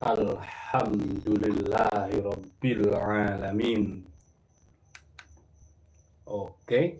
Alhamdulillahirabbil alamin. Oke.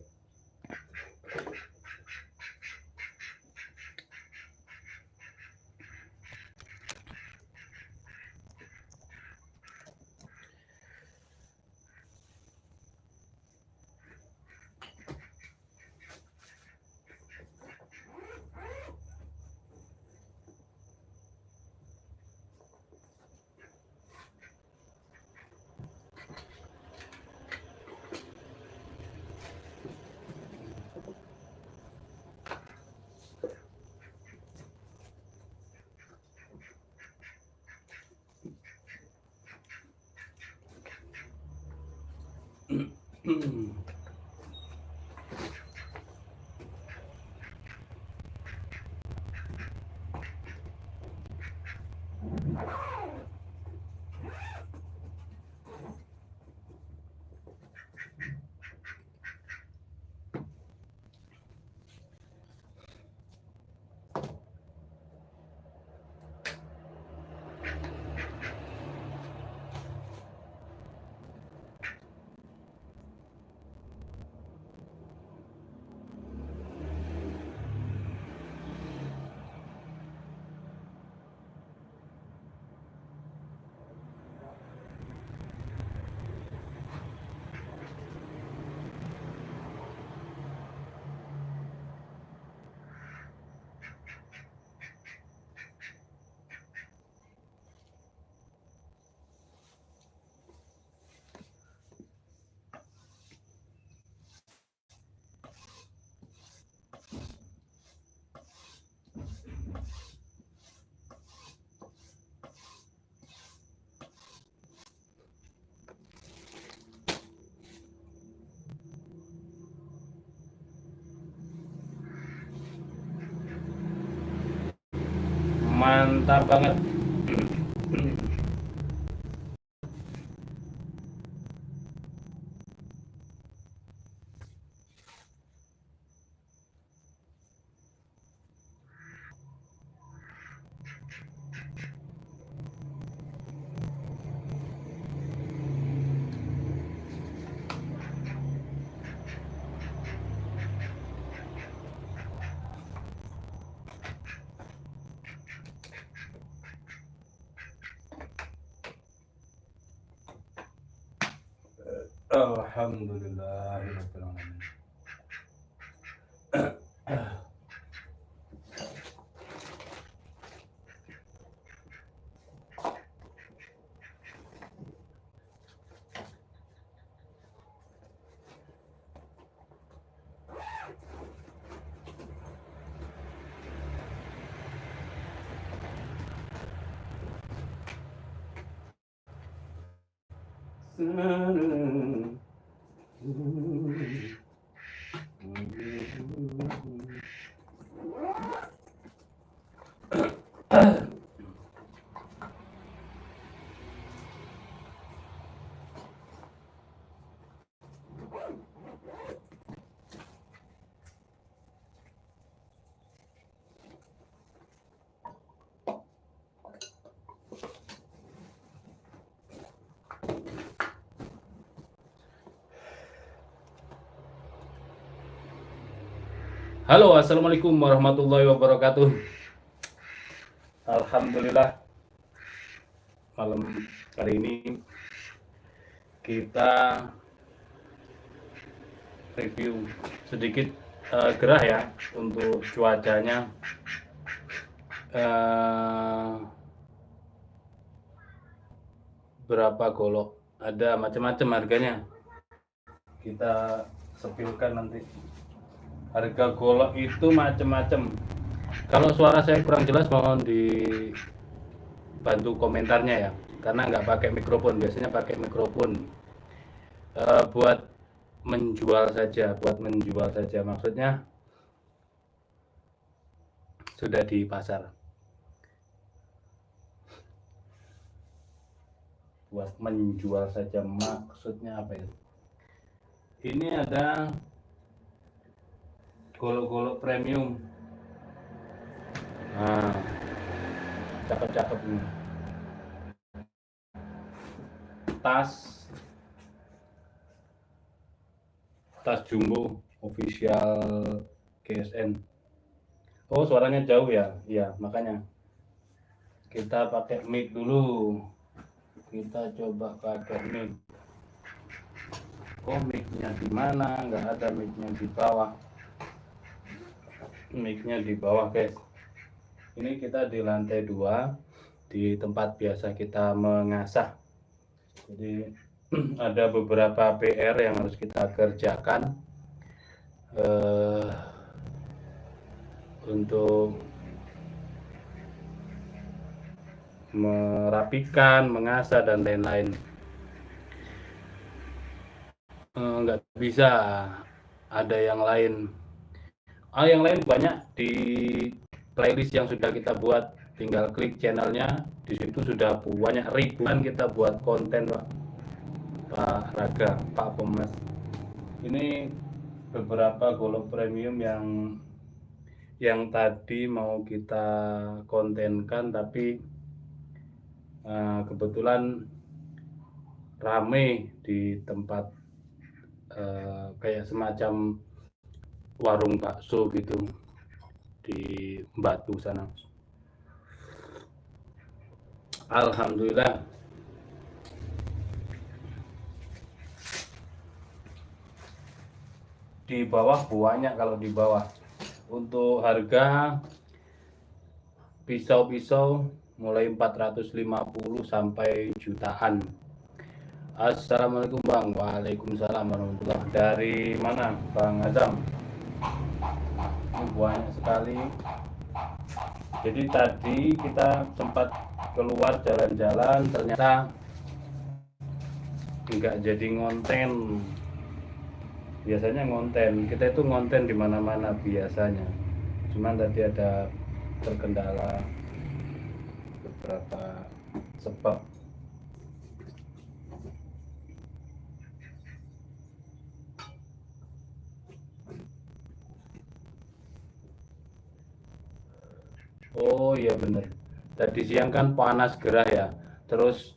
Mantap banget. Alhamdulillahirabbil alamin. Halo, assalamualaikum warahmatullahi wabarakatuh. Alhamdulillah, malam kali ini kita review sedikit gerah ya untuk cuacanya. Berapa golok, ada macam-macam harganya, kita sepilkan nanti. Harga golok itu macam-macam. Kalau suara saya kurang jelas mohon dibantu komentarnya ya, karena nggak pakai mikrofon. Biasanya pakai mikrofon buat menjual saja, maksudnya sudah di pasar. Buat menjual saja maksudnya apa itu? Ini ada golok-golok premium. Nah, cakep-cakep nih. tas jumbo official GSN. Oh, suaranya jauh ya? Iya, makanya kita pakai mic dulu. Kita coba pakai mic. Oh, mic-nya di mana? Nggak ada mic-nya di bawah. Mic-nya di bawah, guys. Ini kita di lantai 2, di tempat biasa kita mengasah. Jadi ada beberapa PR yang harus kita kerjakan untuk merapikan, mengasah dan lain-lain. Nggak bisa ada yang lain. Yang lain banyak di playlist yang sudah kita buat, tinggal klik channelnya, di situ sudah banyak ribuan kita buat konten, Pak Raga, Pak Pemas. Ini beberapa golok premium yang tadi mau kita kontenkan, tapi kebetulan rame di tempat kayak semacam warung bakso gitu di Batu sana. Alhamdulillah. Di bawah banyak, kalau di bawah. Untuk harga pisau-pisau mulai 450 sampai jutaan. Assalamualaikum Bang. Waalaikumsalam warahmatullahi. Dari mana Bang Azam? Ini banyak sekali. Jadi tadi kita sempat keluar jalan-jalan, ternyata nggak jadi ngonten. Biasanya ngonten, kita itu ngonten di mana-mana biasanya. Cuman tadi ada terkendala beberapa sebab. Oh iya bener, tadi siang kan panas gerah ya, terus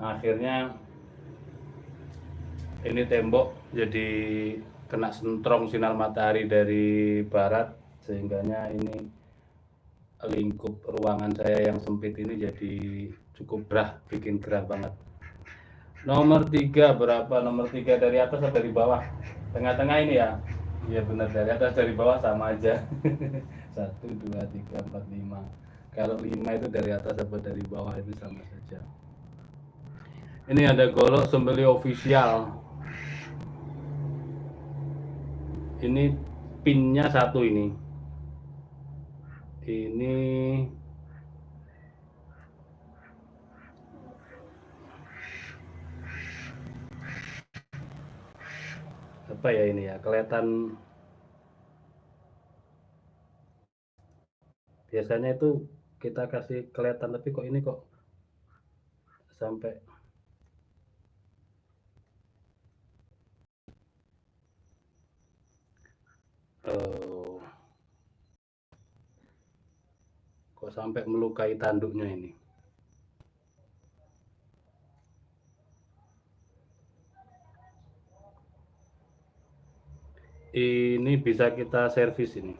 akhirnya ini tembok jadi kena sentrong sinar matahari dari barat, sehingganya ini lingkup ruangan saya yang sempit ini jadi cukup gerah, bikin gerah banget. Nomor 3 berapa? Nomor 3 dari atas atau dari bawah? Tengah-tengah ini ya? Iya benar, dari atas dari bawah sama aja. 1, 2, 3, 4, 5. Kalau 5 itu dari atas atau dari bawah itu sama saja. Ini ada golok sembeli official. Ini pinnya 1 ini. Ini apa ya ini ya? Kelihatan biasanya itu kita kasih kelihatan, tapi kok ini kok sampai kok sampai melukai tanduknya ini. Ini bisa kita servis ini.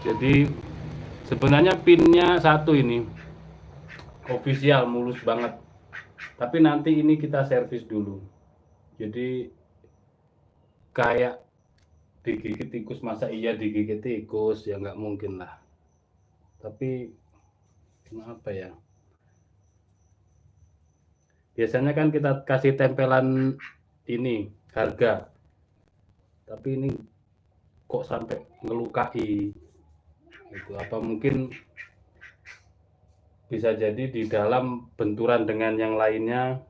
Jadi sebenarnya pinnya 1 ini official, mulus banget, tapi nanti ini kita servis dulu. Jadi kayak digigit tikus, masa iya digigit tikus? Ya nggak mungkin lah, tapi kenapa ya, biasanya kan kita kasih tempelan ini harga, tapi ini kok sampai ngelukai itu. Apa mungkin bisa jadi di dalam benturan dengan yang lainnya,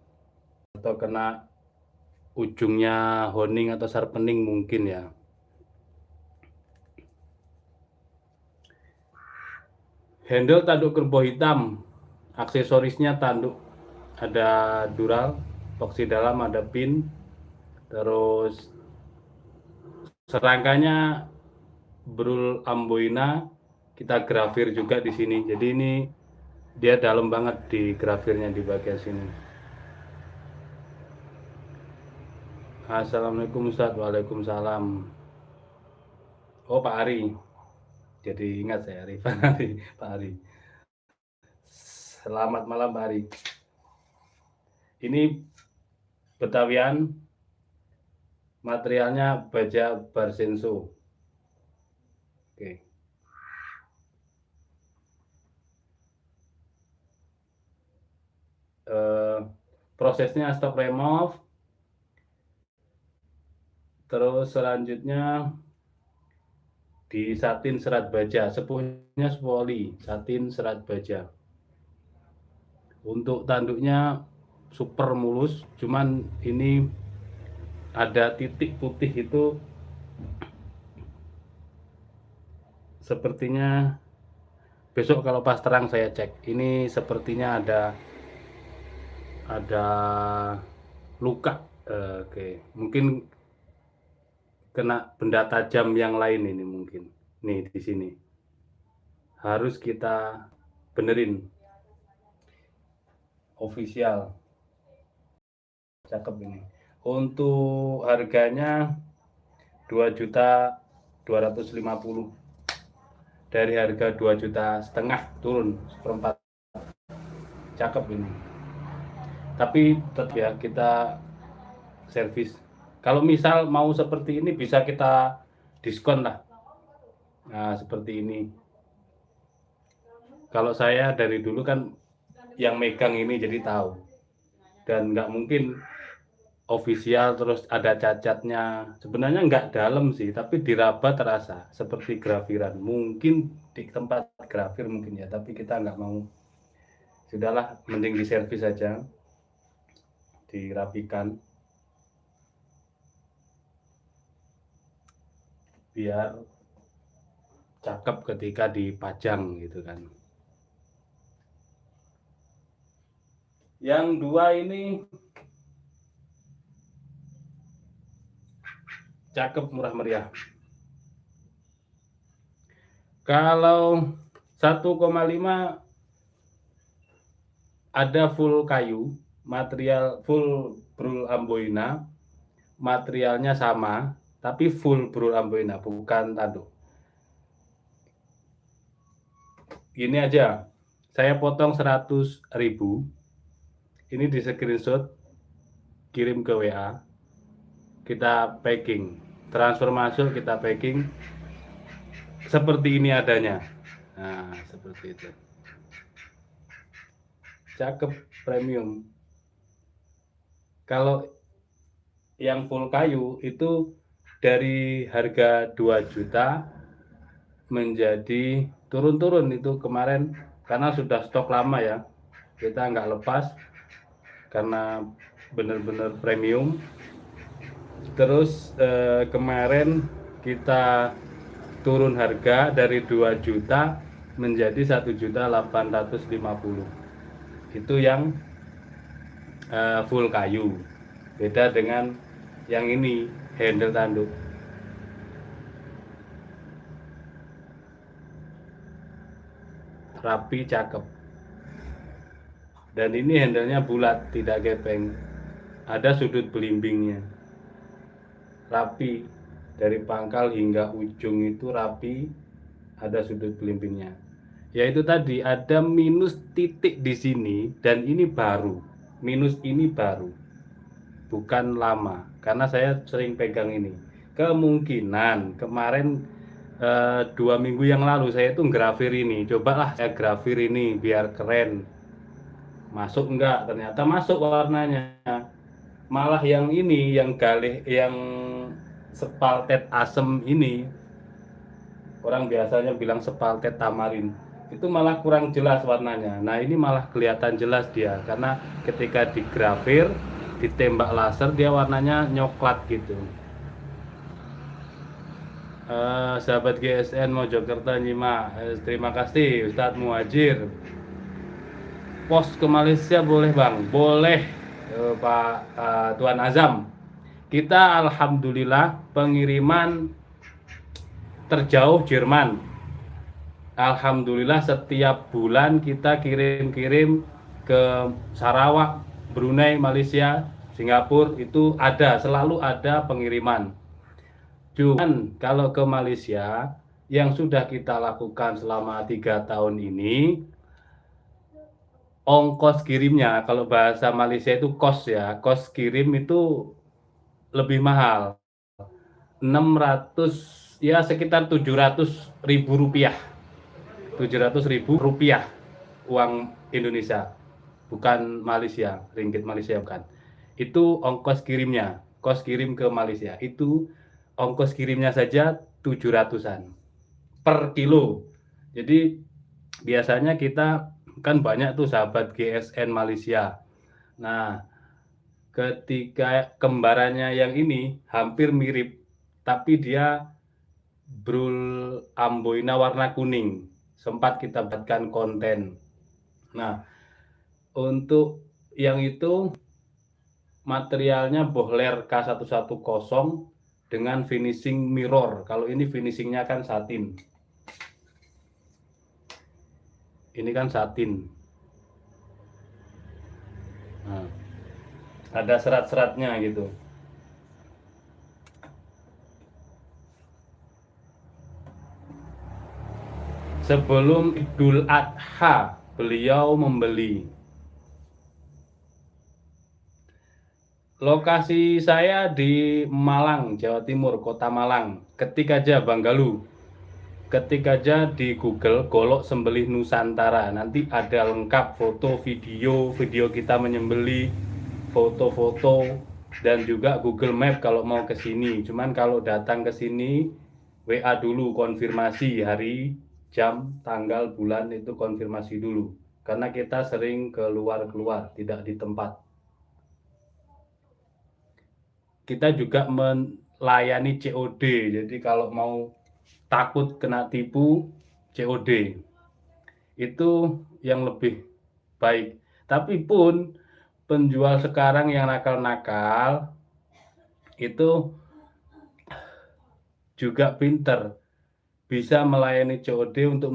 atau kena ujungnya honing atau sharpening mungkin ya. Handle tanduk kerbau hitam, aksesorisnya tanduk ada dural, epoxy dalam, ada pin, terus serangkanya brul amboina, kita grafir juga di sini. Jadi ini Dia dalam banget di grafirnya di bagian sini. Assalamualaikum Ustadz. Waalaikumsalam. Oh, Pak Ari. Jadi ingat saya, Rifan Ari, Pak Ari. Selamat malam Pak Ari. Ini Betawian, materialnya baja Barsenso. Oke. Prosesnya stock remove. Terus selanjutnya di satin serat baja, sepuhnya spoli, satin serat baja. Untuk tanduknya super mulus, cuman ini ada titik putih itu sepertinya besok kalau pas terang saya cek. Ini sepertinya ada luka. Oke, mungkin kena benda tajam yang lain ini mungkin. Nih di sini. Harus kita benerin. Official. Cakep ini. Untuk harganya 2.250.000. Dari harga 2,5 juta turun seperempat. Cakep ini. Tapi tetap ya kita servis. Kalau misal mau seperti ini bisa kita diskon lah. Nah, seperti ini. Kalau saya dari dulu kan yang megang ini jadi tahu. Dan nggak mungkin official terus ada cacatnya. Sebenarnya nggak dalam sih, tapi diraba terasa seperti grafiran. Mungkin di tempat grafir mungkin ya, tapi kita nggak mau. Sudahlah, mending diservis saja, dirapikan biar cakep ketika dipajang gitu kan. Yang dua ini cakep, murah meriah. Kalau 1,5 ada full kayu, material full brul amboina, materialnya sama, tapi full brul amboina, bukan tanduk. Gini aja, saya potong 100.000, ini di screenshot, kirim ke WA, kita packing, transfer masuk, kita packing, seperti ini adanya. Nah, seperti itu. Cakep, premium. Kalau yang full kayu itu dari harga 2 juta menjadi turun-turun itu kemarin karena sudah stok lama ya, kita nggak lepas karena benar-benar premium. Terus kemarin kita turun harga dari 2 juta menjadi 1.850.000. Itu yang full kayu. Beda dengan yang ini handle tanduk. Rapi, cakep. Dan ini handlenya bulat, tidak gepeng. Ada sudut belimbingnya. Rapi, dari pangkal hingga ujung itu rapi, ada sudut belimbingnya. Yaitu tadi ada minus titik di sini dan ini baru. Minus ini baru. Bukan lama, karena saya sering pegang ini. Kemungkinan kemarin 2 minggu yang lalu saya itu grafir ini, cobalah saya grafir ini biar keren, masuk enggak, ternyata masuk warnanya. Malah yang ini, yang galih, yang spaltet asem ini, orang biasanya bilang spaltet tamarin, itu malah kurang jelas warnanya. Nah ini malah kelihatan jelas dia, karena ketika digrafir, ditembak laser, dia warnanya nyoklat gitu. Sahabat GSN Mojokerto nyimak, terima kasih Ustadz Muhajir. Pos ke Malaysia boleh bang? Boleh Pak Tuan Azam. Kita alhamdulillah pengiriman terjauh Jerman. Alhamdulillah setiap bulan kita kirim-kirim ke Sarawak, Brunei, Malaysia, Singapura, itu selalu ada pengiriman. Cuman kalau ke Malaysia yang sudah kita lakukan selama 3 tahun ini, ongkos kirimnya, kalau bahasa Malaysia itu kos ya, kos kirim itu lebih mahal, 600, ya sekitar 700.000 rupiah, 700.000 rupiah uang Indonesia, bukan Malaysia, ringgit Malaysia bukan. Itu ongkos kirimnya, kos kirim ke Malaysia itu ongkos kirimnya saja 700-an per kilo. Jadi biasanya kita kan banyak tuh sahabat GSN Malaysia. Nah, ketika kembarannya yang ini hampir mirip, tapi dia brul amboina warna kuning. Sempat kita buatkan konten. Nah, untuk yang itu materialnya bohler K110 dengan finishing mirror. Kalau ini finishingnya kan satin. Ini kan satin. Nah, ada serat-seratnya gitu. Sebelum Idul Adha, beliau membeli. Lokasi saya di Malang, Jawa Timur, Kota Malang. Ketik aja Banggalu. Ketik aja di Google Golok Sembelih Nusantara. Nanti ada lengkap foto, video kita menyembelih, foto-foto, dan juga Google Map kalau mau ke sini. Cuman kalau datang ke sini, WA dulu konfirmasi hari, jam, tanggal, bulan, itu konfirmasi dulu. Karena kita sering keluar-keluar, tidak di tempat. Kita juga melayani COD, jadi kalau mau takut kena tipu, COD itu yang lebih baik. Tapi pun penjual sekarang yang nakal-nakal itu juga pinter, bisa melayani COD untuk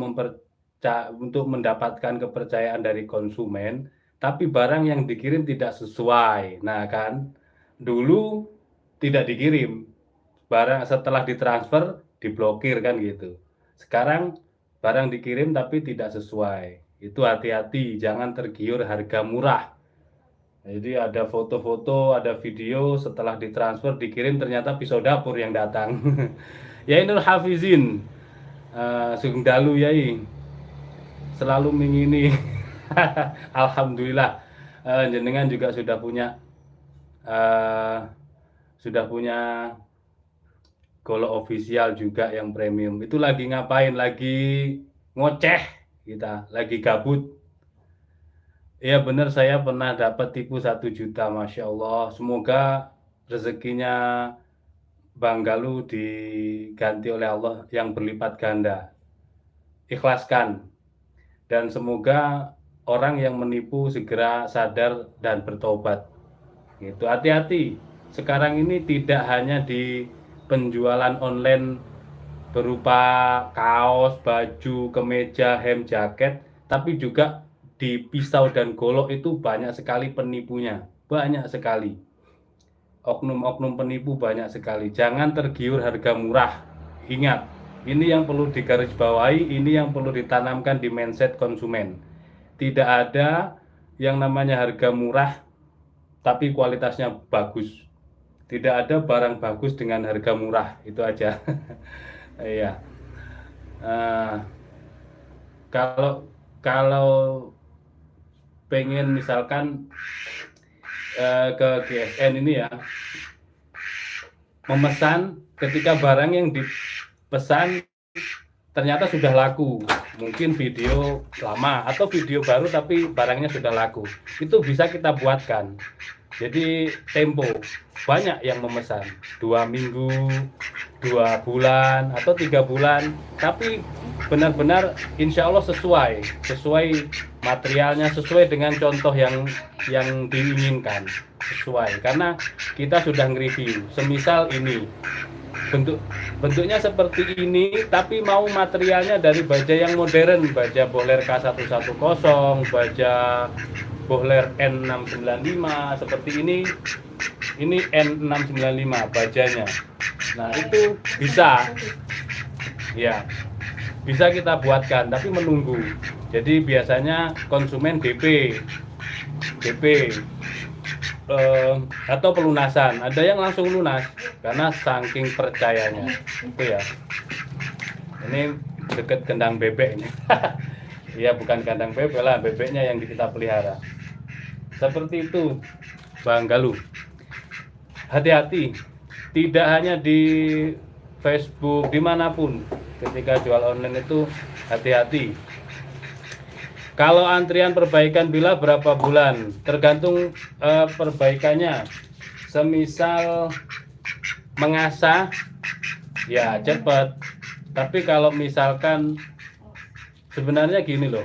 mendapatkan kepercayaan dari konsumen, tapi barang yang dikirim tidak sesuai. Nah kan, dulu tidak dikirim, barang setelah ditransfer diblokir kan gitu. Sekarang barang dikirim tapi tidak sesuai, itu hati-hati, jangan tergiur harga murah. Jadi ada foto-foto, ada video, setelah ditransfer dikirim ternyata pisau dapur yang datang. Ya Ainul Hafizin, Sugeng Dalu Yai, selalu mengini. Alhamdulillah, jenengan juga sudah punya Golok official juga yang premium. Itu lagi ngapain? Lagi ngoceh kita, lagi gabut. Ya benar, saya pernah dapat tipu 1 juta, Masya Allah. Semoga rezekinya Bang Galuh diganti oleh Allah yang berlipat ganda. Ikhlaskan. Dan semoga orang yang menipu segera sadar dan bertobat. Gitu. Hati-hati. Sekarang ini tidak hanya di penjualan online berupa kaos, baju, kemeja, hem, jaket, tapi juga di pisau dan golok itu banyak sekali penipunya, banyak sekali. Oknum-oknum penipu banyak sekali. Jangan tergiur harga murah. Ingat, ini yang perlu digarisbawahi, ini yang perlu ditanamkan di mindset konsumen. Tidak ada yang namanya harga murah tapi kualitasnya bagus. Tidak ada barang bagus dengan harga murah, itu aja. Iya. Kalau pengen misalkan ke GSN ini ya, memesan ketika barang yang dipesan ternyata sudah laku, mungkin video lama atau video baru tapi barangnya sudah laku, itu bisa kita buatkan. Jadi tempo, banyak yang memesan 2 minggu, 2 bulan, atau 3 bulan, tapi benar-benar insya Allah sesuai materialnya, sesuai dengan contoh yang diinginkan, sesuai. Karena kita sudah nge-review, semisal ini bentuknya seperti ini, tapi mau materialnya dari baja yang modern, baja Bohler K110, baja Bohler N695 seperti ini N695 bajanya. Nah itu bisa, ya bisa kita buatkan, tapi menunggu. Jadi biasanya konsumen DP atau pelunasan. Ada yang langsung lunas karena saking percayanya. Itu ya. Ini deket kandang bebek ini. Iya, bukan kandang bebek lah, bebeknya yang kita pelihara. Seperti itu, Bang Galuh. Hati-hati, tidak hanya di Facebook, dimanapun ketika jual online itu hati-hati. Kalau antrian perbaikan bila berapa bulan? Tergantung perbaikannya. Semisal mengasah, ya cepat. Tapi kalau misalkan sebenarnya gini loh.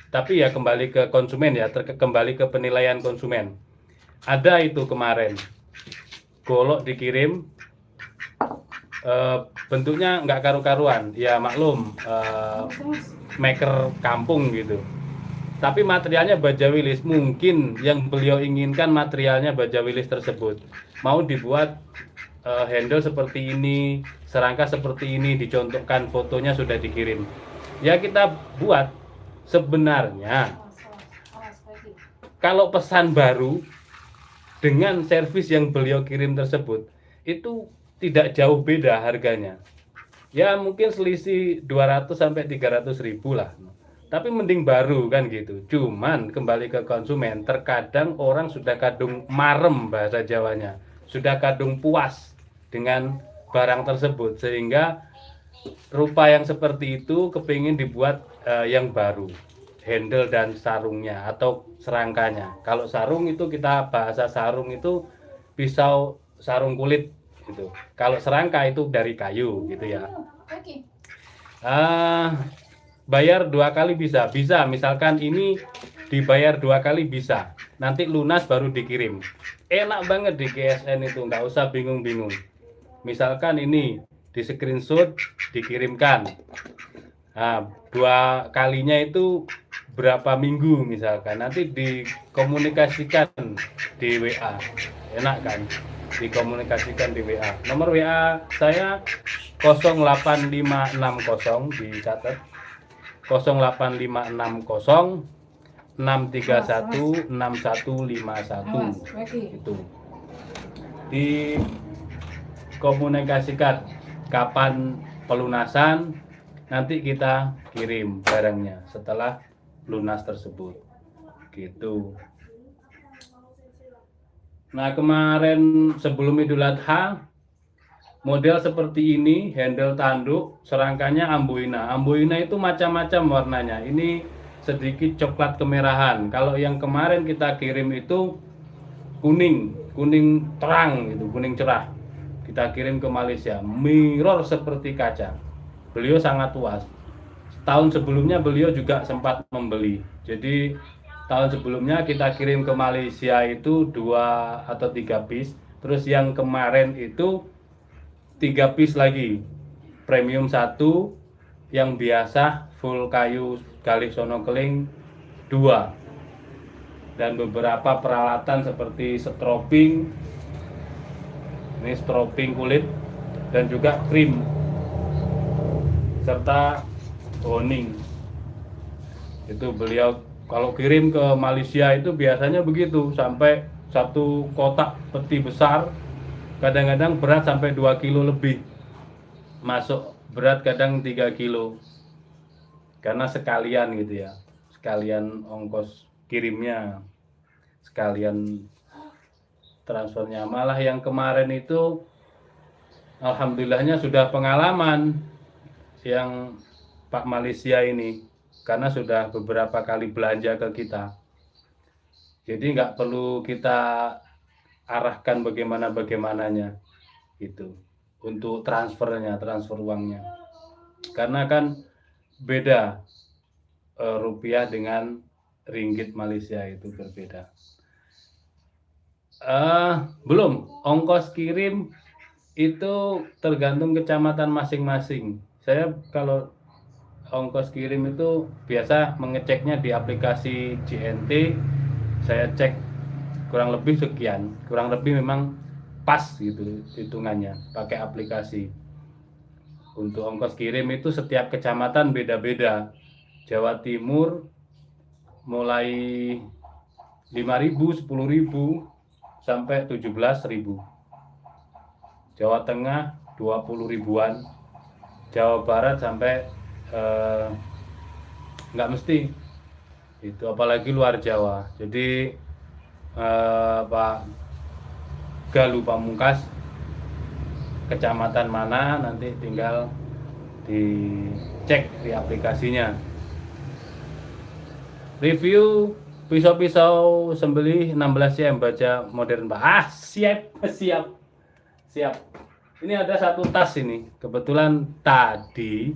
Tapi ya kembali ke konsumen ya, kembali ke penilaian konsumen. Ada itu kemarin, golok dikirim, bentuknya nggak karu-karuan, ya maklum, maker kampung gitu. Tapi materialnya baja wilis, mungkin yang beliau inginkan materialnya baja wilis tersebut. Mau dibuat handle seperti ini, serangka seperti ini, dicontohkan fotonya sudah dikirim. Ya kita buat. Sebenarnya kalau pesan baru dengan servis yang beliau kirim tersebut itu tidak jauh beda harganya. Ya mungkin selisih 200 sampai 300 ribu lah. Tapi mending baru kan gitu. Cuman kembali ke konsumen, terkadang orang sudah kadung marem bahasa Jawanya. Sudah kadung puas dengan barang tersebut. Sehingga rupa yang seperti itu kepingin dibuat yang baru. Handle dan sarungnya atau serangkanya. Kalau sarung itu kita bahasa sarung itu pisau sarung kulit gitu. Kalau serangka itu dari kayu gitu ya. Bayar 2 kali bisa, misalkan ini dibayar 2 kali bisa, nanti lunas baru dikirim. Enak banget di GSN itu, nggak usah bingung-bingung. Misalkan ini di screenshot dikirimkan, nah 2 kalinya itu berapa minggu misalkan, nanti dikomunikasikan di WA, enak kan? Dikomunikasikan di WA. Nomor WA saya 08560, dicatat 08560 631 6151 itu. Dikomunikasikan kapan pelunasan, nanti kita kirim barangnya setelah lunas tersebut gitu. Nah kemarin sebelum Idul Adha model seperti ini, handle tanduk, serangkanya amboina. Amboina itu macam-macam warnanya. Ini sedikit coklat kemerahan. Kalau yang kemarin kita kirim itu kuning terang gitu, kuning cerah. Kita kirim ke Malaysia, mirror seperti kaca. Beliau sangat puas. Tahun sebelumnya beliau juga sempat membeli. Jadi tahun sebelumnya kita kirim ke Malaysia itu 2 atau 3 piece. Terus yang kemarin itu 3 piece lagi, premium 1, yang biasa full kayu galih sono keling 2, dan beberapa peralatan seperti stropping, ini stropping kulit dan juga krim serta toning. Itu beliau kalau kirim ke Malaysia itu biasanya begitu, sampai 1 kotak peti besar, kadang-kadang berat sampai 2 kilo lebih, masuk berat kadang 3 kilo, karena sekalian gitu ya, sekalian ongkos kirimnya, sekalian transfernya. Malah yang kemarin itu alhamdulillahnya sudah pengalaman yang Pak Malaysia ini, karena sudah beberapa kali belanja ke kita, jadi nggak perlu kita arahkan bagaimananya gitu untuk transfer uangnya, karena kan beda, rupiah dengan ringgit Malaysia itu berbeda. Belum ongkos kirim Itu tergantung kecamatan masing-masing. Saya kalau ongkos kirim itu biasa mengeceknya di aplikasi JNT, saya cek kurang lebih sekian, kurang lebih memang pas gitu hitungannya pakai aplikasi. Untuk ongkos kirim itu setiap kecamatan beda-beda. Jawa Timur mulai 5.000, 10.000 sampai 17.000. Jawa Tengah 20 ribuan. Jawa Barat sampai nggak mesti itu, apalagi luar Jawa. Jadi Pak Galuh Pamungkas kecamatan mana nanti tinggal dicek di aplikasinya. Review pisau-pisau sembelih 16 cm baja modern Pak. Siap. Ini ada satu tas ini. Kebetulan tadi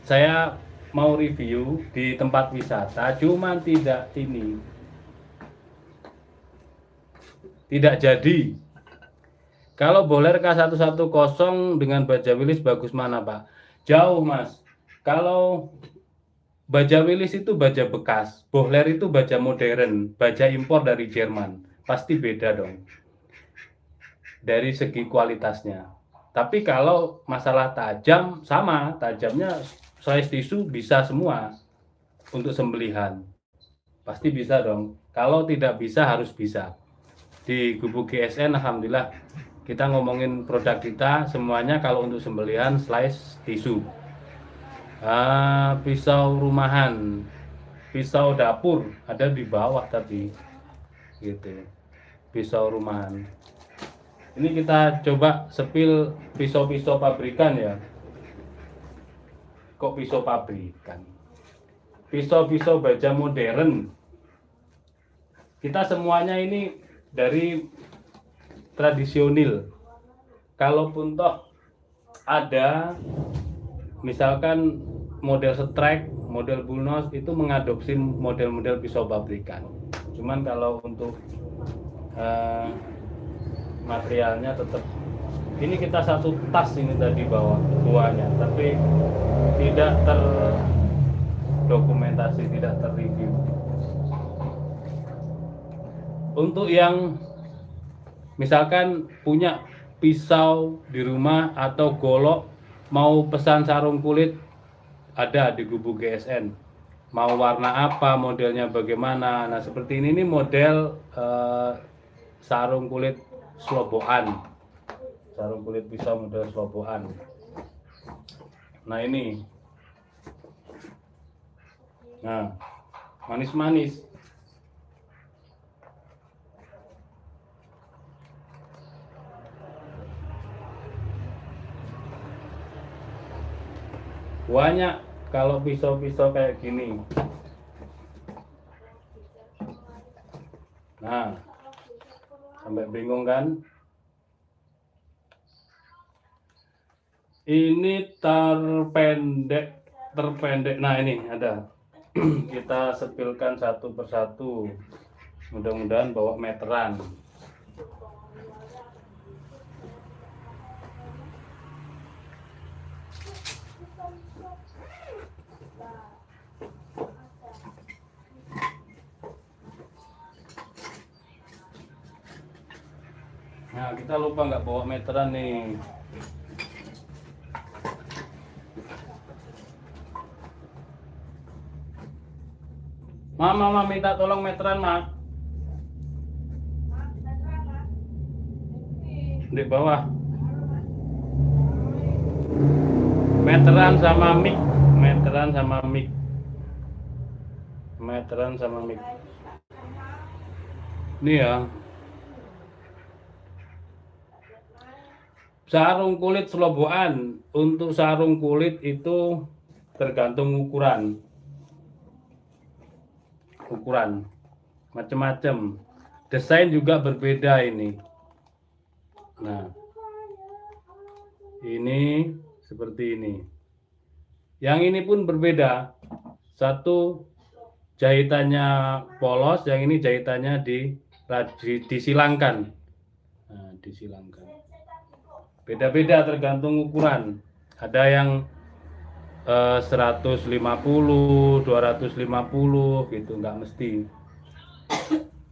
saya mau review di tempat wisata, cuman tidak jadi. Kalau Bohler K110 dengan baja Willys bagus mana Pak? Jauh Mas. Kalau baja Willys itu baja bekas, Bohler itu baja modern, baja impor dari Jerman. Pasti beda dong dari segi kualitasnya. Tapi kalau masalah tajam, sama, tajamnya size tisu bisa semua untuk sembelihan. Pasti bisa dong. Kalau tidak bisa harus bisa. Di Gubuk GSN alhamdulillah kita ngomongin produk kita semuanya kalau untuk sembelihan slice tisu. Pisau rumahan, pisau dapur ada di bawah tadi gitu. Pisau rumahan. Ini kita coba sepil pisau-pisau pabrikan ya. Kok pisau pabrikan? Pisau-pisau baja modern. Kita semuanya ini dari tradisional. Kalaupun toh ada misalkan model strike, model bullnose itu mengadopsi model-model pisau pabrikan. Cuman kalau untuk materialnya tetap ini kita satu tas ini tadi bawa buahnya, tapi tidak terdokumentasi, tidak terreview. Untuk yang misalkan punya pisau di rumah atau golok mau pesan sarung kulit, ada di Gubuk GSN. Mau warna apa, modelnya bagaimana. Nah seperti ini model sarung kulit sloboan, sarung kulit pisau model sloboan. Nah ini, nah manis-manis. Banyak kalau pisau-pisau kayak gini. Nah, sampai bingung kan? Ini terpendek. Nah ini ada. Kita sepilkan satu persatu. Mudah-mudahan bawa meteran. Nah kita lupa nggak bawa meteran nih. Mama minta tolong meteran mak. Di bawah. Meteran sama mic. Ini ya. Sarung kulit sloboan. Untuk sarung kulit itu tergantung ukuran macam-macam. Desain juga berbeda ini. Nah, ini seperti ini. Yang ini pun berbeda. Satu jahitannya polos, yang ini jahitannya disilangkan. Nah, disilangkan. Beda-beda tergantung ukuran. Ada yang 150, 250 gitu, nggak mesti.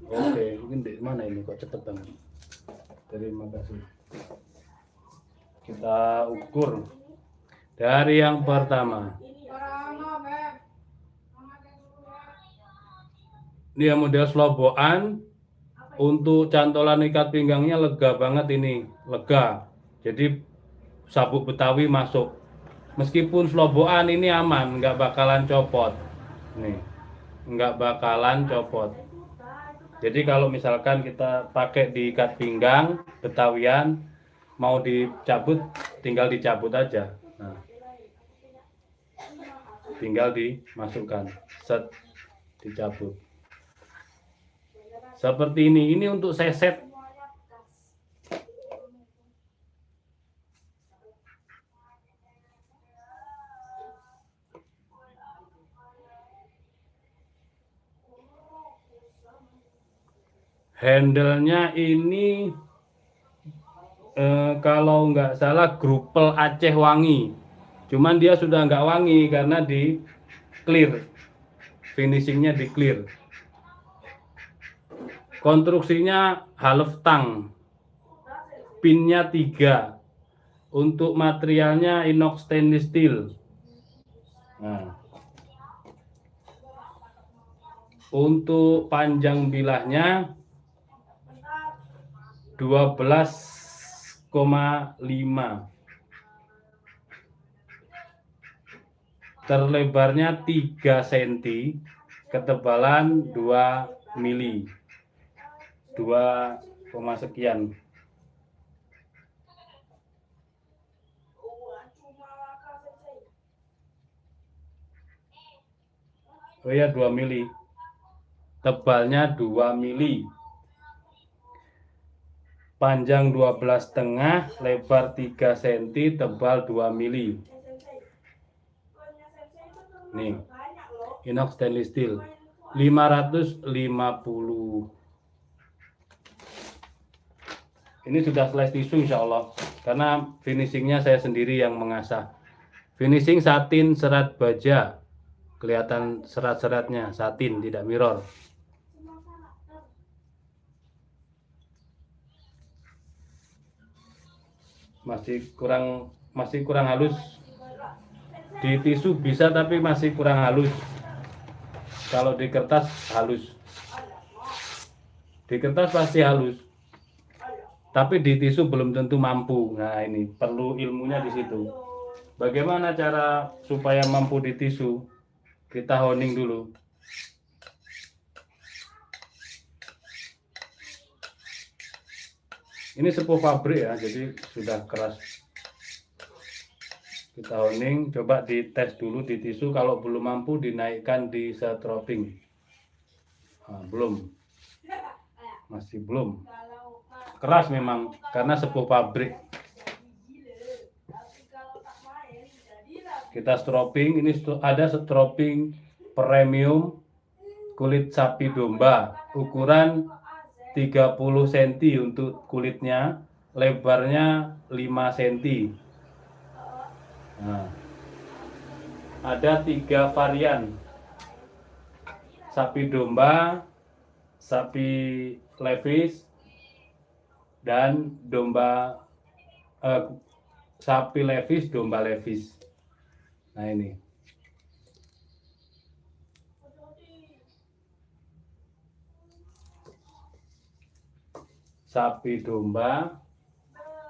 Oke, mungkin di mana ini kok cepet banget. Terima kasih. Kita ukur dari yang pertama. Ini yang model slobokan. Untuk cantolan ikat pinggangnya lega banget ini, lega. Jadi sabuk Betawi masuk. Meskipun slobokan ini aman, nggak bakalan copot. Nih, nggak bakalan copot. Jadi kalau misalkan kita pakai di ikat pinggang Betawian, mau dicabut, tinggal dicabut aja. Nah, tinggal dimasukkan, set, dicabut. Seperti ini untuk seset. Handle-nya ini kalau nggak salah Grupel Aceh Wangi. Cuman dia sudah nggak wangi karena di clear. Finishingnya di clear. Konstruksinya half tang. Pinnya 3. Untuk materialnya inox stainless steel. Nah. Untuk panjang bilahnya 12,5. Terlebarnya 3 cm, ketebalan 2 mili. 2, sekian. Oh ya, 2 mili. Tebalnya 2 mili. Panjang 12,5, lebar 3 cm, tebal 2 mili. Nih, inox stainless steel 550. Ini sudah selesai tisu insya Allah, karena finishingnya saya sendiri yang mengasah. Finishing satin serat baja, kelihatan serat-seratnya, satin tidak mirror. Masih kurang halus. Di tisu bisa tapi masih kurang halus. Kalau di kertas halus. Di kertas pasti halus. Tapi di tisu belum tentu mampu. Nah, ini perlu ilmunya di situ. Bagaimana cara supaya mampu di tisu? Kita honing dulu. Ini sepuh pabrik ya, jadi sudah keras. Kita honing, coba dites dulu di tisu. Kalau belum mampu, dinaikkan di setroping. Nah, belum, masih belum. Keras memang, karena sepuh pabrik. Kita stroping, ini ada stroping premium kulit sapi domba, ukuran 30 cm untuk kulitnya, lebarnya 5 cm. Nah, ada 3 varian, sapi domba, sapi levis, dan sapi levis, domba levis. Nah, ini sapi domba,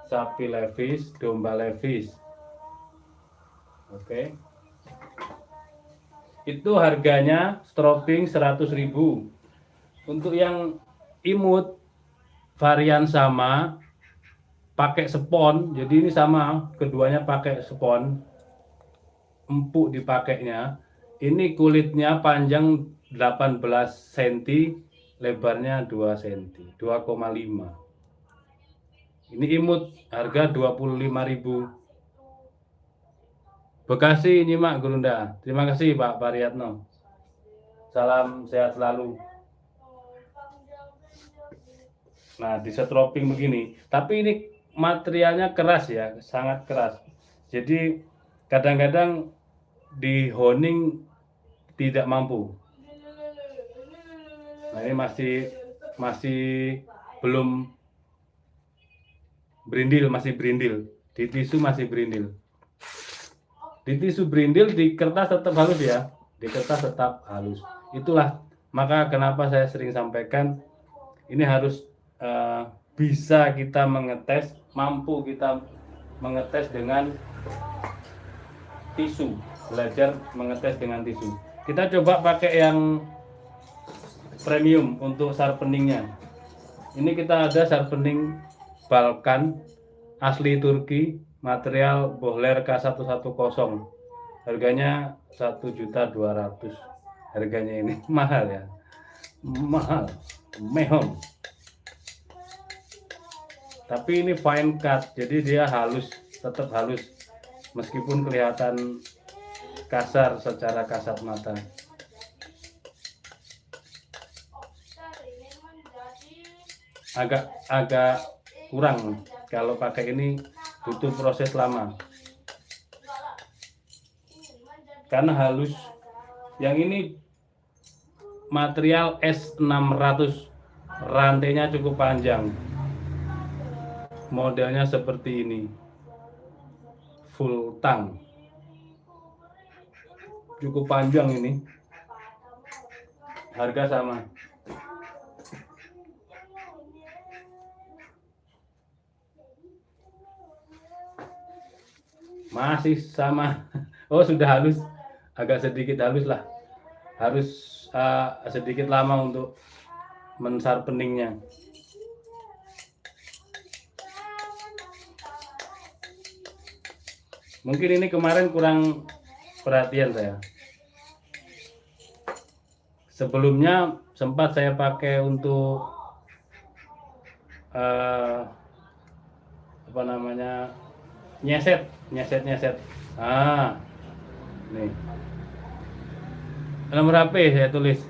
sapi levis, domba levis. Oke. Itu harganya stroping 100.000. Untuk yang imut varian sama, pakai spon. Jadi ini sama, keduanya pakai spon. Empuk dipakainya. Ini kulitnya panjang 18 cm, lebarnya 2 cm, 2,5. Ini imut, harga 25.000. Bekasi nyimak Gurunda. Terima kasih Pak Pariatno. Salam sehat selalu. Nah, di setroping begini. Tapi ini materialnya keras ya, sangat keras. Jadi kadang-kadang di honing tidak mampu. Nah, ini masih belum berindil, masih berindil. Di tisu masih berindil. Di tisu berindil, di kertas tetap halus ya. Di kertas tetap halus. Itulah maka kenapa saya sering sampaikan ini harus bisa kita mengetes, mampu kita mengetes dengan tisu, belajar mengetes dengan tisu. Kita coba pakai yang premium untuk sharpeningnya. Ini kita ada sharpening Balkan asli Turki, material Bohler K110. Harganya 1.200.000. Harganya ini mahal ya. Mahal. Mehong. Tapi ini fine cut, jadi dia halus, tetap halus meskipun kelihatan kasar secara kasat mata. Agak kurang kalau pakai ini, butuh proses lama karena halus. Yang ini material S600, rantainya cukup panjang, modelnya seperti ini, full tang, cukup panjang ini. Harga sama. Masih sama. Oh, sudah halus, agak sedikit halus lah. Harus sedikit lama untuk mensharpeningnya. Mungkin ini kemarin kurang perhatian saya. Sebelumnya sempat saya pakai untuk apa namanya, nyeset. Nih. Nomor HP saya tulis.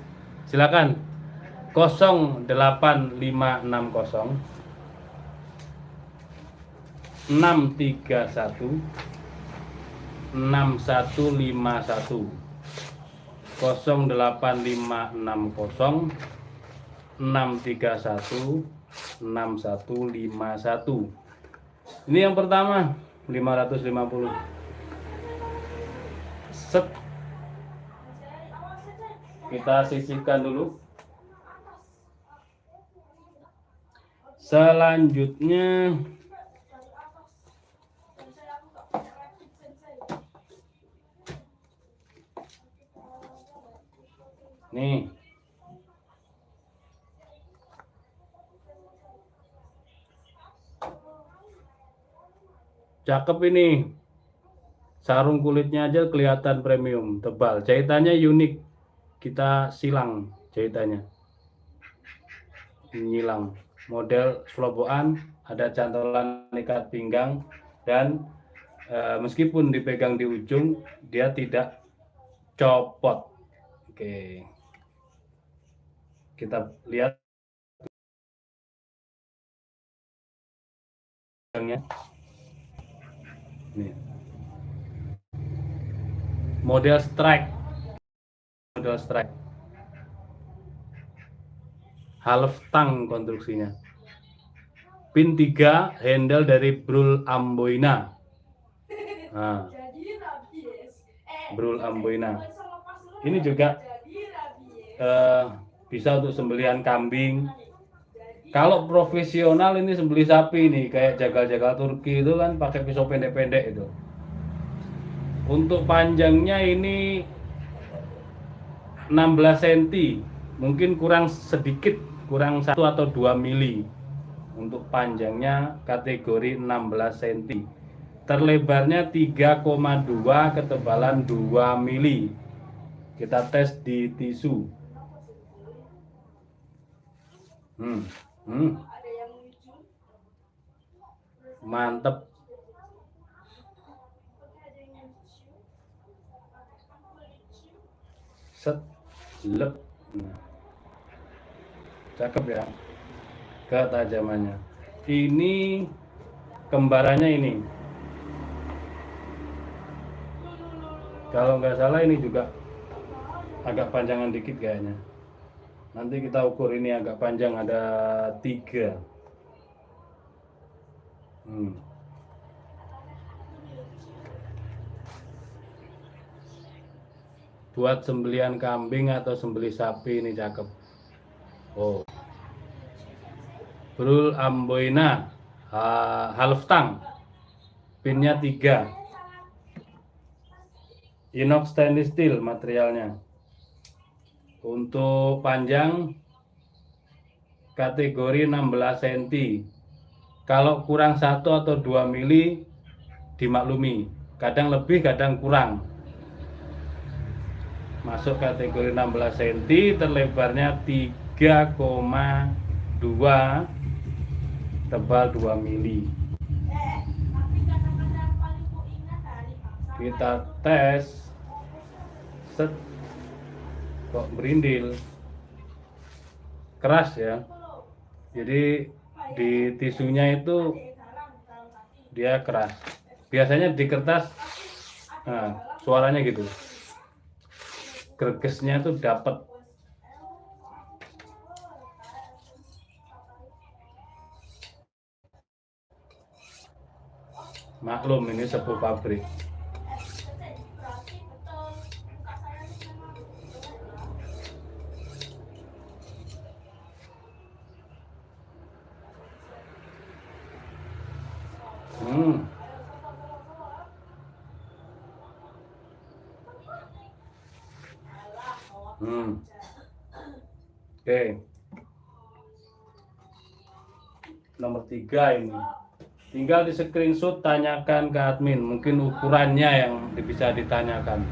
Silakan. 08560 631 6151. 08560 631 6151. Ini yang pertama 550. Set. Kita sisihkan dulu. Selanjutnya nih, cakep ini. Sarung kulitnya aja kelihatan premium, tebal. Jahitannya unik. Kita silang jahitannya. Nyilang. Model sloboan, ada cantolan ikat pinggang, dan meskipun dipegang di ujung, dia tidak copot. Oke. Kita lihat nih. Model strike. Half tang konstruksinya. Pin 3 handle dari Brul Amboina. Nah, Brul Amboina. Ini juga bisa untuk sembelihan kambing. Kalau profesional ini sembelih sapi nih, kayak jagal-jagal Turki itu kan pakai pisau pendek-pendek itu. Untuk panjangnya ini 16 cm, mungkin kurang sedikit, kurang 1 atau 2 mili. Untuk panjangnya kategori 16 cm. Terlebarnya 3,2, ketebalan 2 mili. Kita tes di tisu. Mantep. Set, lep. Nah, cakep ya. ketajamannya. Ini kembarannya ini. Kalau nggak salah ini juga agak panjangan dikit kayaknya. Nanti kita ukur, ini agak panjang, ada 3. Buat sembelian kambing atau sembelih sapi ini cakep. Oh, Brul Amboina Halftang, pinnya 3, inox stainless steel materialnya. Untuk panjang kategori 16 cm. Kalau kurang 1 atau 2 mili dimaklumi, kadang lebih kadang kurang. Masuk kategori 16 cm, terlebarnya 3,2, tebal 2 mili. Kita tes. Set. Kok berindil, keras ya. Jadi di tisunya itu dia keras. Biasanya di kertas, nah, suaranya gitu, gregesnya tuh dapat. Maklum ini sebuah pabrik. Oke. Nomor 3 ini. Tinggal di screenshot, tanyakan ke admin, mungkin ukurannya yang bisa ditanyakan.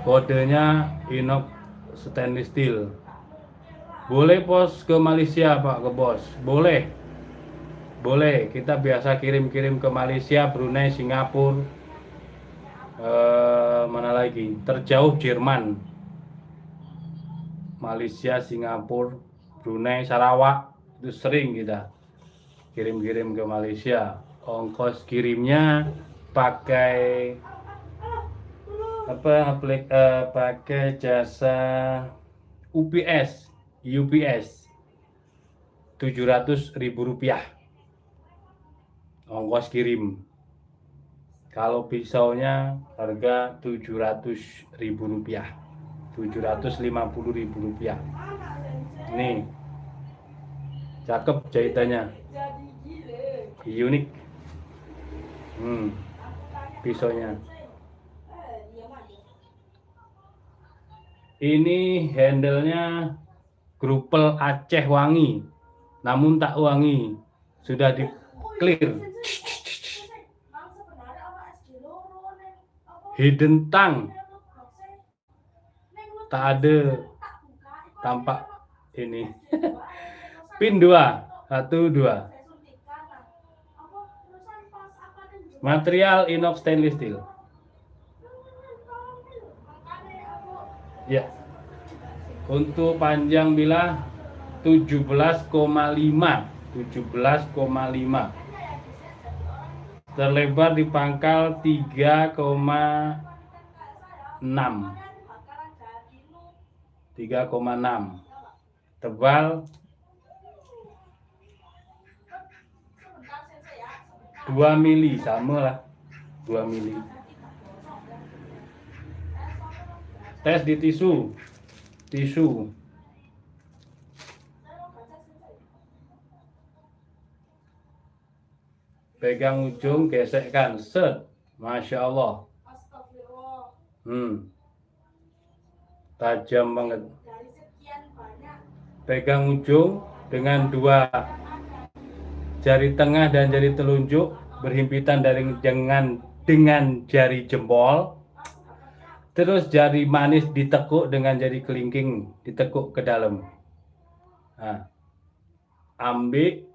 Kodenya inox stainless steel. Boleh pos ke Malaysia Pak ke bos? Boleh. Boleh, kita biasa kirim-kirim ke Malaysia, Brunei, Singapura, mana lagi? Terjauh Jerman, Malaysia, Singapura, Brunei, Sarawak, itu sering kita kirim-kirim ke Malaysia. Ongkos kirimnya pakai pakai jasa UPS 700.000 rupiah ongkos kirim. Kalau pisaunya harga 700.000 rupiah, 750.000 rupiah. Nih, cakep jahitannya, unik. Pisaunya ini, handlenya Grupel Aceh wangi, namun tak wangi, sudah di clear. Hidden tang, tak ada tampak ini. Pin 2, 1, 2. Material inox stainless steel. Ya. Untuk panjang bilah 17,5. Terlebar di pangkal 3,6. Tebal 2 mili, sama lah 2 mili. Tes di tisu. Pegang ujung, gesekkan, set, masya Allah. Tajam banget. Pegang ujung dengan 2 jari tengah dan jari telunjuk berhimpitan dengan jari jempol. Terus jari manis ditekuk dengan jari kelingking, ditekuk ke dalam. Nah, ambil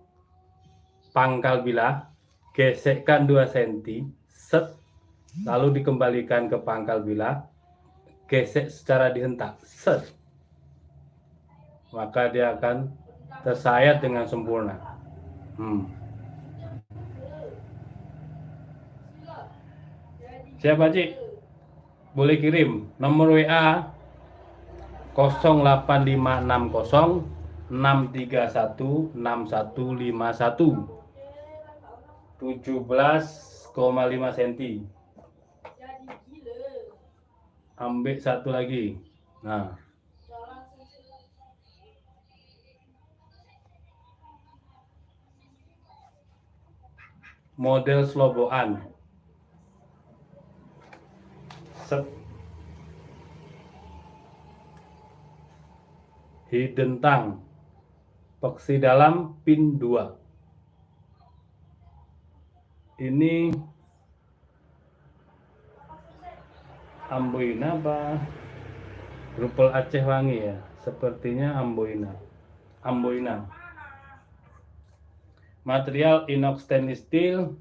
pangkal bilah, gesekkan 2 cm, set, lalu dikembalikan ke pangkal bilah, gesek secara dihentak, set. Maka dia akan tersayat dengan sempurna. Siapa Cik? Boleh kirim nomor WA 08560 631 6151, 17,5 cm. Ambil satu lagi. Nah, model sloboan. Hidden tang, peksi dalam pin 2. Ini Amboina apa? Rupel Aceh Wangi ya? Sepertinya Amboina. Material inox stainless steel,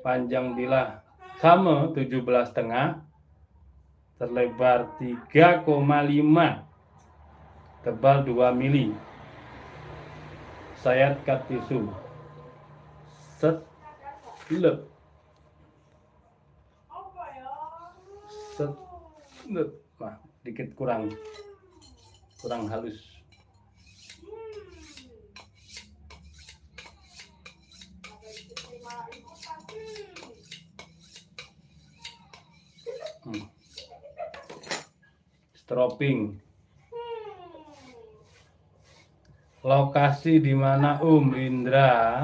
panjang bilah sama 17,5, terlebar 3,5, tebal 2 mili. Sayat cut tisu. Set lep. Nah, dikit kurang halus. Stropping. Lokasi di mana Indra?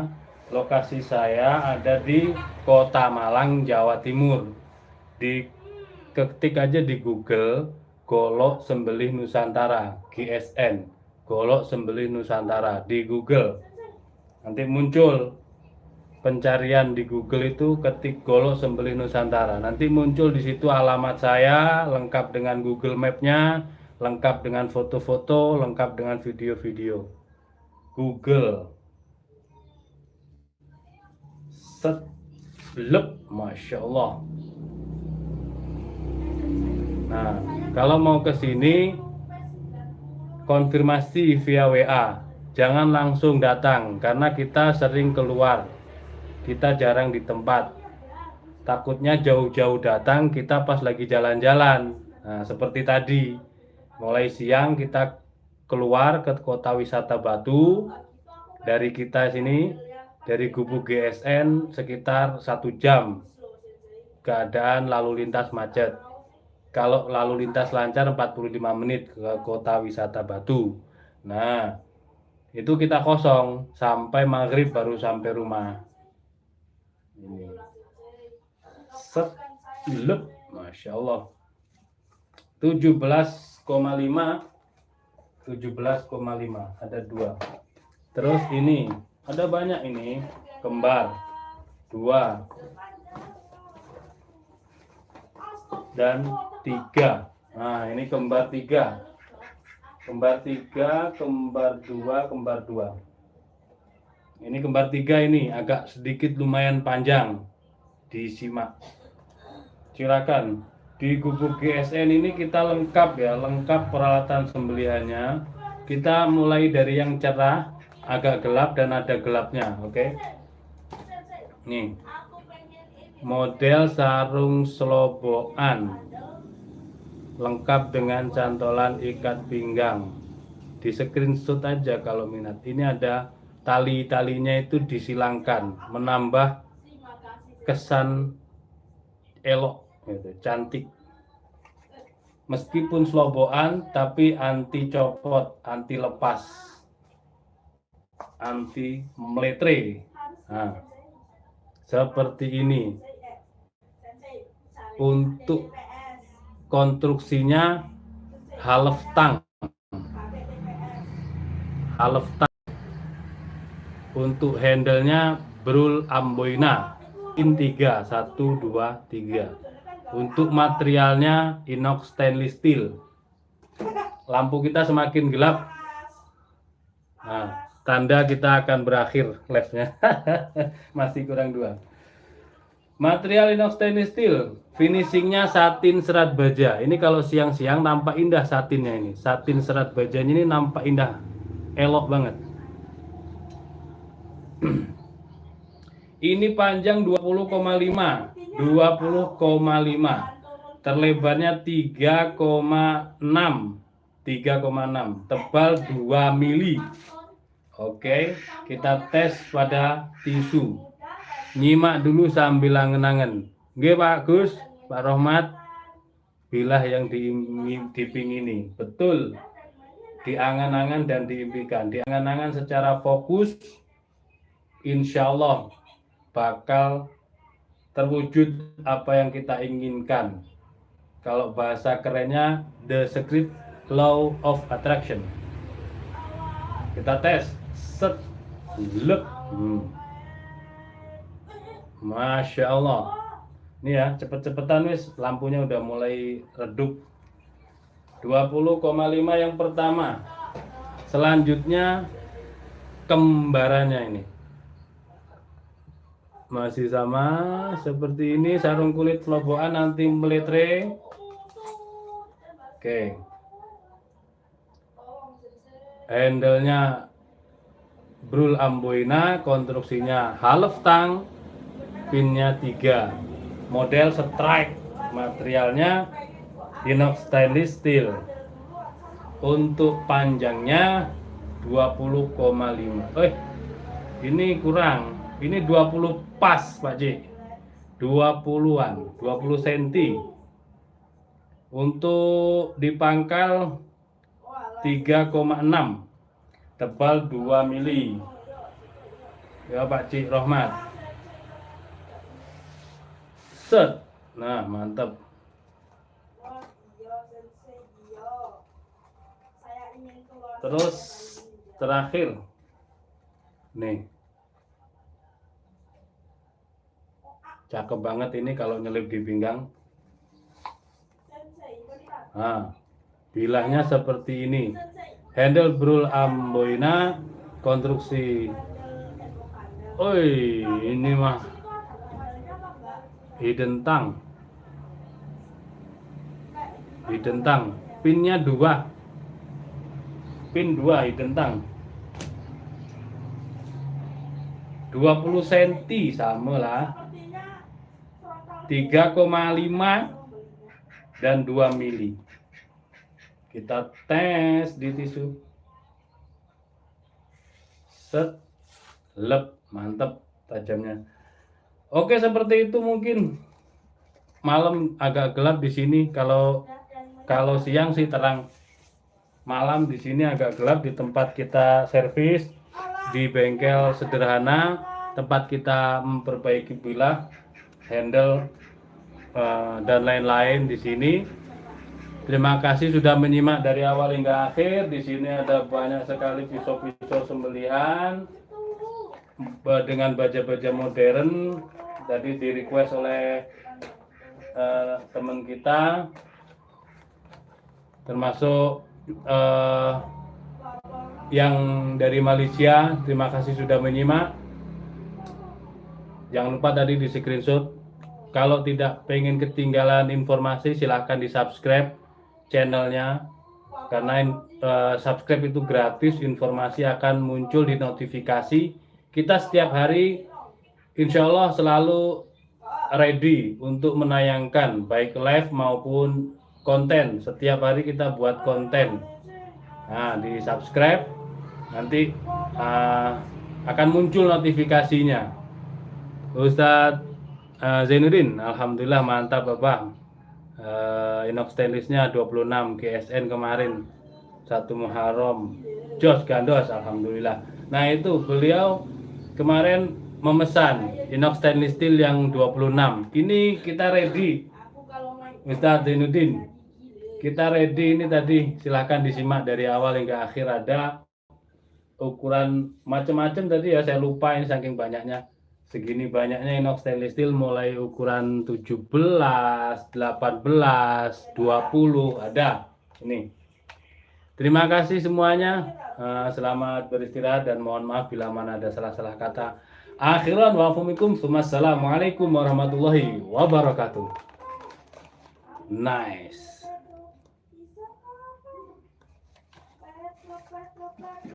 Lokasi saya ada di Kota Malang, Jawa Timur. Ketik aja di Google Golok Sembelih Nusantara, GSN, Golok Sembelih Nusantara di Google. Nanti muncul pencarian di Google itu, ketik Golok Sembelih Nusantara. Nanti muncul di situ alamat saya lengkap dengan Google Map-nya, lengkap dengan foto-foto, lengkap dengan video-video. Google. Set lep, Masya Allah. Nah, kalau mau ke sini konfirmasi via WA. Jangan langsung datang karena kita sering keluar. Kita jarang di tempat. Takutnya jauh-jauh datang, kita pas lagi jalan-jalan. Nah, seperti tadi. Mulai siang kita keluar ke kota wisata Batu. Dari kita sini, dari Gubuk GSN sekitar 1 jam. Keadaan lalu lintas macet. Kalau lalu lintas lancar 45 menit ke kota wisata Batu. Nah, itu kita kosong sampai maghrib baru sampai rumah. Ini set lep, Masya Allah. 17,5 ada 2. Terus ini ada banyak, ini kembar 2 dan 3. Nah, ini kembar 3, kembar 2. Ini kembar 3 ini agak sedikit lumayan panjang, disimak. Silakan di Gubuk GSN ini kita lengkap ya, lengkap peralatan sembelihannya. Kita mulai dari yang cerah, agak gelap dan ada gelapnya, oke? Nih, model sarung sloboan, lengkap dengan cantolan ikat pinggang. Di screenshot aja kalau minat. Ini ada tali-talinya itu disilangkan, menambah kesan elok gitu, cantik. Meskipun sloboan tapi anti copot, anti lepas, anti meletre. Nah, seperti ini. Untuk konstruksinya half tang. Untuk handle-nya Brul Amboina pin 3, 1, 2, 3. Untuk materialnya inox stainless steel. Lampu kita semakin gelap, nah, tanda kita akan berakhir live-nya. Masih kurang 2. Material inox stainless steel, finishingnya satin serat baja. Ini kalau siang-siang nampak indah satinnya ini. Satin serat bajanya ini nampak indah, elok banget. Ini panjang 20,5, 20,5. Terlebarnya 3,6, 3,6. Tebal 2 mili. Oke, kita tes pada tisu. Nyimak dulu sambil angen-angen. Nggih Pak Gus, Pak Rohmat. Bilah yang dipingini. Betul. Diangan-angan dan diimpikan. Diangan-angan secara fokus. Insya Allah bakal terwujud apa yang kita inginkan. Kalau bahasa kerennya, the secret law of attraction. Kita tes. Set. Lep. Masya Allah. Ini ya, cepet-cepetan wis, lampunya udah mulai redup. 20,5 yang pertama. Selanjutnya kembarannya ini. Masih sama seperti ini, sarung kulit lobokan anti meletre. Oke. Handle-nya Brul Amboina, konstruksinya half tang, pinnya 3. Model strike, materialnya inox stainless steel. Untuk panjangnya 20,5. Ini kurang. Ini 20 pas, Pak J. 20-an, 20 cm. Untuk di pangkal 3,6. Tebal 2 mili. Ya Pak Cik Rohmat. Set. Nah, mantap. Terus terakhir. Nih. Cakep banget ini kalau nyelip di pinggang. Nah, bilahnya seperti ini. Handle Brul Amboina, konstruksi. Ini mah hidden tang. Hidden tang. Pinnya 2. Pin 2 hidden tang. 20 cm sama lah. 3,5 dan 2 mili. Kita tes di tisu. Set. Lep. Mantap tajamnya. Oke, seperti itu mungkin. Malam agak gelap di sini. Kalau siang sih terang. Malam di sini agak gelap di tempat kita servis, di bengkel sederhana, tempat kita memperbaiki bilah, handle dan lain-lain di sini. Terima kasih sudah menyimak dari awal hingga akhir. Di sini ada banyak sekali pisau-pisau sembelihan dengan baja-baja modern. Tadi di request oleh teman kita, termasuk yang dari Malaysia. Terima kasih sudah menyimak. Jangan lupa tadi di screenshot. Kalau tidak pengen ketinggalan informasi, silahkan di subscribe channelnya, karena subscribe itu gratis. Informasi akan muncul di notifikasi. Kita setiap hari insya Allah selalu ready untuk menayangkan baik live maupun konten. Setiap hari kita buat konten. Nah, di subscribe nanti akan muncul notifikasinya. Ustadz Zainuddin, alhamdulillah mantap Bapak. Inox stainlessnya 26 GSN kemarin 1 Muharram, jos gandos, alhamdulillah. Nah, itu beliau kemarin memesan inox stainless steel yang 26. Ini kita ready, Ustadz Zainuddin. Kita ready ini tadi, silahkan disimak dari awal hingga akhir. Ada ukuran macam-macam tadi ya, saya lupa ini saking banyaknya. Segini banyaknya inox stainless steel, mulai ukuran 17, 18, 20 ada. Ini. Terima kasih semuanya. Selamat beristirahat dan mohon maaf bila mana ada salah-salah kata. Akhiran wa afumikum. Assalamualaikum warahmatullahi wabarakatuh. Nice.